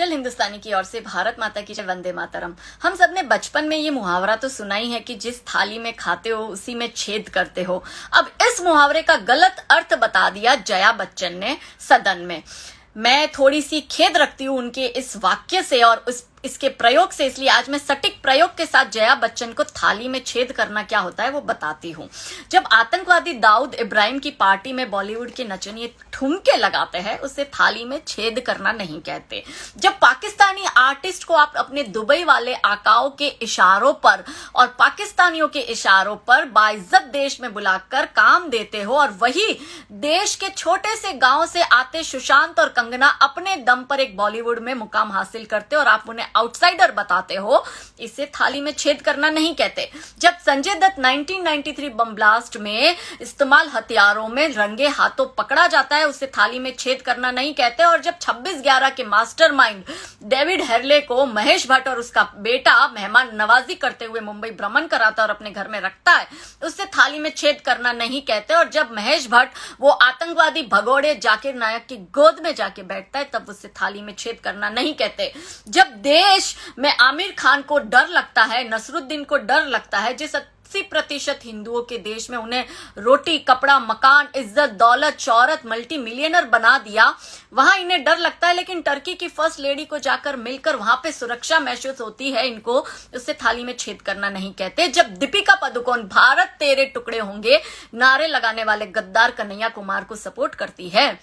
काजल हिंदुस्तानी की ओर से भारत माता की जय, वंदे मातरम। हम सब ने बचपन में ये मुहावरा तो सुना ही है कि जिस थाली में खाते हो उसी में छेद करते हो। अब इस मुहावरे का गलत अर्थ बता दिया जया बच्चन ने सदन में। मैं थोड़ी सी खेद रखती हूँ उनके इस वाक्य से और इसके प्रयोग से, इसलिए आज मैं सटीक प्रयोग के साथ जया बच्चन को थाली में छेद करना क्या होता है वो बताती हूँ। जब आतंकवादी दाऊद इब्राहिम की पार्टी में बॉलीवुड के नचनिए ठुमके लगाते हैं उसे थाली में छेद करना नहीं कहते। जब पाकिस्तानी आर्टिस्ट को आप अपने दुबई वाले आकाओं के इशारों पर और पाकिस्तानियों के इशारों पर बाइज्जत देश में बुलाकर काम देते हो और वही देश के छोटे से गांव से आते सुशांत और कंगना अपने दम पर एक बॉलीवुड में मुकाम हासिल करते और आप उन्हें आउटसाइडर बताते हो, इसे थाली में छेद करना नहीं कहते। जब संजय दत्त 1993 बम ब्लास्ट में इस्तेमाल हथियारों में रंगे हाथों पकड़ा जाता है उसे थाली में छेद करना नहीं कहते। और जब 26/11 के मास्टरमाइंड डेविड हेरले को महेश भट्ट और उसका बेटा मेहमान नवाजी करते हुए मुंबई भ्रमण कराता और अपने घर में रखता है उसे थाली में छेद करना नहीं कहते। और जब महेश भट्ट वो आतंकवादी भगोड़े जाकिर नायक की गोद में जाके बैठता है तब उसे थाली में छेद करना नहीं कहते। जब देश में आमिर खान को डर लगता है, नसरुद्दीन को डर लगता है, जिस 80% हिंदुओं के देश में उन्हें रोटी कपड़ा मकान इज्जत दौलत शौहरत मल्टी मिलियनर बना दिया, वहां इन्हें डर लगता है। लेकिन टर्की की फर्स्ट लेडी को जाकर मिलकर वहां पे सुरक्षा महसूस होती है इनको, उससे थाली में छेद करना नहीं कहते। जब दीपिका पादुकोण भारत तेरे टुकड़े होंगे नारे लगाने वाले गद्दार कन्हैया कुमार को सपोर्ट करती है,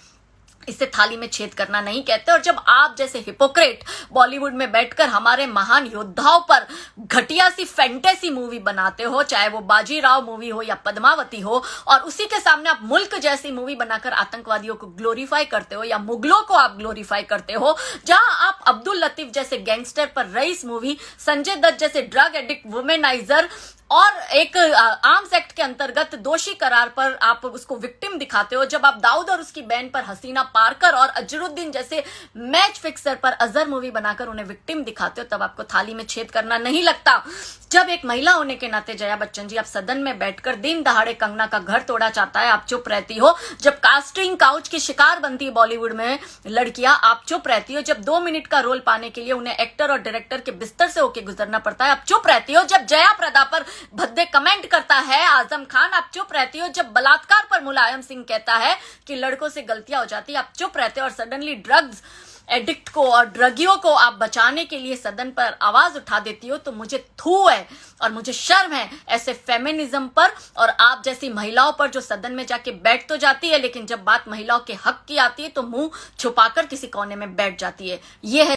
इसे थाली में छेद करना नहीं कहते। और जब आप जैसे हिपोक्रेट बॉलीवुड में बैठकर हमारे महान योद्धाओं पर घटिया सी फैंटेसी मूवी बनाते हो, चाहे वो बाजीराव मूवी हो या पद्मावती हो, और उसी के सामने आप मुल्क जैसी मूवी बनाकर आतंकवादियों को ग्लोरीफाई करते हो या मुगलों को आप ग्लोरीफाई करते हो, जहां आप अब्दुल लतीफ जैसे गैंगस्टर पर रईस मूवी, संजय दत्त जैसे ड्रग एडिक्ट वुमेनाइजर और एक आर्म्स एक्ट के अंतर्गत दोषी करार पर आप उसको विक्टिम दिखाते हो, जब आप दाऊद और उसकी बहन पर हसीना पारकर और अजरुद्दीन जैसे मैच फिक्सर पर अजहर मूवी बनाकर उन्हें विक्टिम दिखाते हो, तब आपको थाली में छेद करना नहीं लगता। जब एक महिला होने के नाते जया बच्चन जी आप सदन में बैठकर दिन दहाड़े कंगना का घर तोड़ा चाहता है आप चुप रहती हो। जब कास्टिंग काउच की शिकार बनती है बॉलीवुड में लड़कियां आप चुप रहती हो। जब 2 मिनट का रोल पाने के लिए उन्हें एक्टर और डायरेक्टर के बिस्तर से होकर गुजरना पड़ता है आप चुप रहती हो। जब जया प्रदा पर भद्दे कमेंट करता है आजम खान आप चुप रहती हो। जब बलात्कार पर मुलायम सिंह कहता है कि लड़कों से गलतियां हो जाती है आप चुप रहते हो। और सडनली ड्रग्स एडिक्ट को और ड्रगियों को आप बचाने के लिए सदन पर आवाज उठा देती हो, तो मुझे थू है और मुझे शर्म है ऐसे फेमिनिज्म पर और आप जैसी महिलाओं पर जो सदन में जाके बैठ तो जाती है लेकिन जब बात महिलाओं के हक की आती है तो मुंह छुपाकर किसी कोने में बैठ जाती है। ये है